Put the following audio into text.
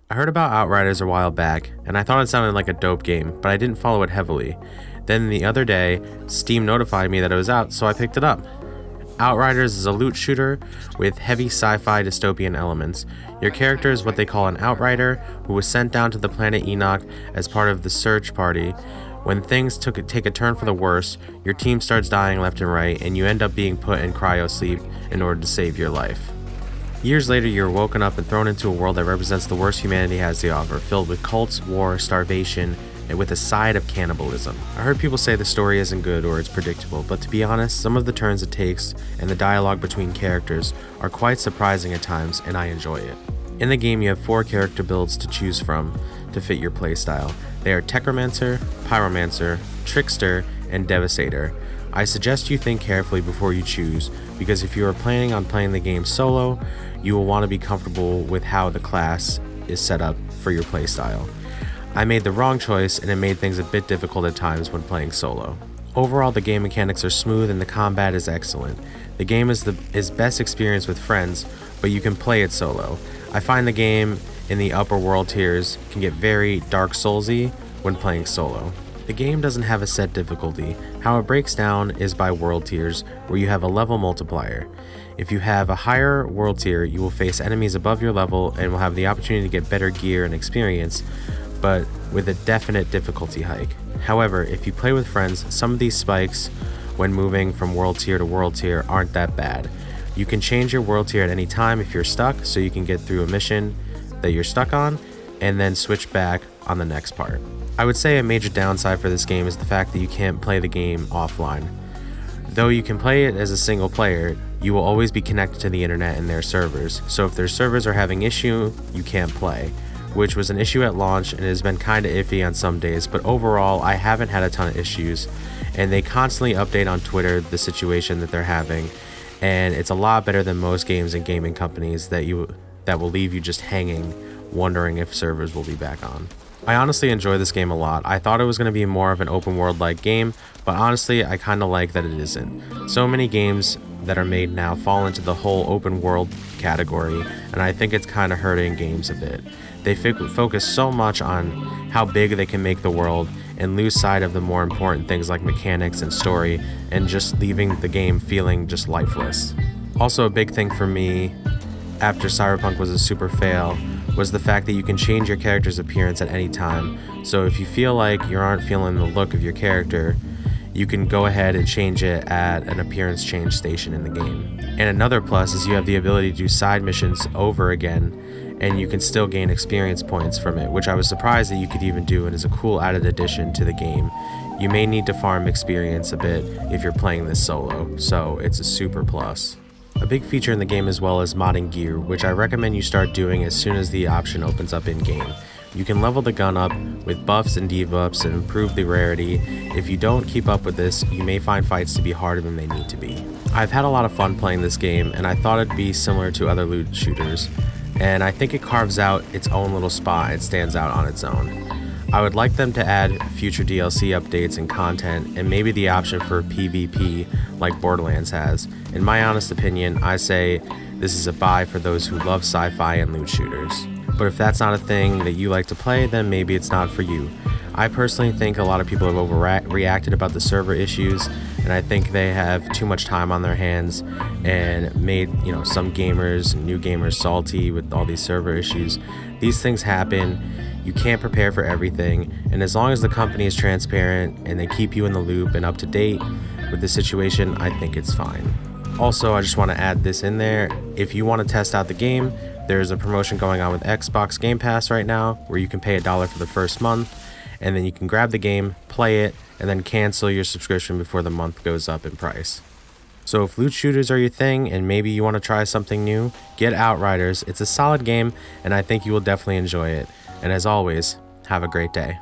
I heard about Outriders a while back, and I thought it sounded like a dope game, but I didn't follow it heavily. Then the other day, Steam notified me that it was out, so I picked it up. Outriders is a loot shooter with heavy sci-fi dystopian elements. Your character is what they call an outrider, who was sent down to the planet Enoch as part of the search party. When things take a turn for the worse, your team starts dying left and right, and you end up being put in cryo sleep in order to save your life. Years later, you're woken up and thrown into a world that represents the worst humanity has to offer, filled with cults, war, starvation, and with a side of cannibalism. I heard people say the story isn't good or it's predictable, but to be honest, some of the turns it takes and the dialogue between characters are quite surprising at times, and I enjoy it. In the game, you have 4 character builds to choose from to fit your playstyle. They are Techromancer, Pyromancer, Trickster, and Devastator. I suggest you think carefully before you choose, because if you are planning on playing the game solo, you will want to be comfortable with how the class is set up for your playstyle. I made the wrong choice, and it made things a bit difficult at times when playing solo. Overall, the game mechanics are smooth and the combat is excellent. The game is best experienced with friends, but you can play it solo. I find the game in the upper world tiers can get very Dark Soulsy when playing solo. The game doesn't have a set difficulty. How it breaks down is by world tiers, where you have a level multiplier. If you have a higher world tier, you will face enemies above your level and will have the opportunity to get better gear and experience, but with a definite difficulty hike. However, if you play with friends, some of these spikes when moving from world tier to world tier aren't that bad. You can change your world tier at any time if you're stuck, so you can get through a mission that you're stuck on and then switch back on the next part. I would say a major downside for this game is the fact that you can't play the game offline. Though you can play it as a single player, you will always be connected to the internet and their servers, so if their servers are having issue, you can't play, which was an issue at launch and has been kinda iffy on some days, but overall I haven't had a ton of issues, and they constantly update on Twitter the situation that they're having, and it's a lot better than most games and gaming companies that will leave you just hanging, wondering if servers will be back on. I honestly enjoy this game a lot. I thought it was going to be more of an open world like game, but honestly I kind of like that it isn't. So many games that are made now fall into the whole open world category, and I think it's kind of hurting games a bit. They focus so much on how big they can make the world and lose sight of the more important things like mechanics and story, and just leaving the game feeling just lifeless. Also, a big thing for me after Cyberpunk was a super fail was the fact that you can change your character's appearance at any time. So if you feel like you aren't feeling the look of your character, you can go ahead and change it at an appearance change station in the game. And another plus is you have the ability to do side missions over again, and you can still gain experience points from it, which I was surprised that you could even do, and is a cool added addition to the game. You may need to farm experience a bit if you're playing this solo, so it's a super plus. A big feature in the game as well is modding gear, which I recommend you start doing as soon as the option opens up in-game. You can level the gun up with buffs and debuffs and improve the rarity. If you don't keep up with this, you may find fights to be harder than they need to be. I've had a lot of fun playing this game, and I thought it'd be similar to other loot shooters, and I think it carves out its own little spot and stands out on its own. I would like them to add future DLC updates and content, and maybe the option for PvP like Borderlands has. In my honest opinion, I say this is a buy for those who love sci-fi and loot shooters. But if that's not a thing that you like to play, then maybe it's not for you. I personally think a lot of people have overreacted about the server issues, and I think they have too much time on their hands and made, some gamers, new gamers salty with all these server issues. These things happen. You can't prepare for everything, and as long as the company is transparent and they keep you in the loop and up to date with the situation, I think it's fine. Also, I just want to add this in there. If you want to test out the game, there's a promotion going on with Xbox Game Pass right now where you can pay $1 for the first month, and then you can grab the game, play it, and then cancel your subscription before the month goes up in price. So if loot shooters are your thing and maybe you want to try something new, get Outriders. It's a solid game, and I think you will definitely enjoy it. And as always, have a great day.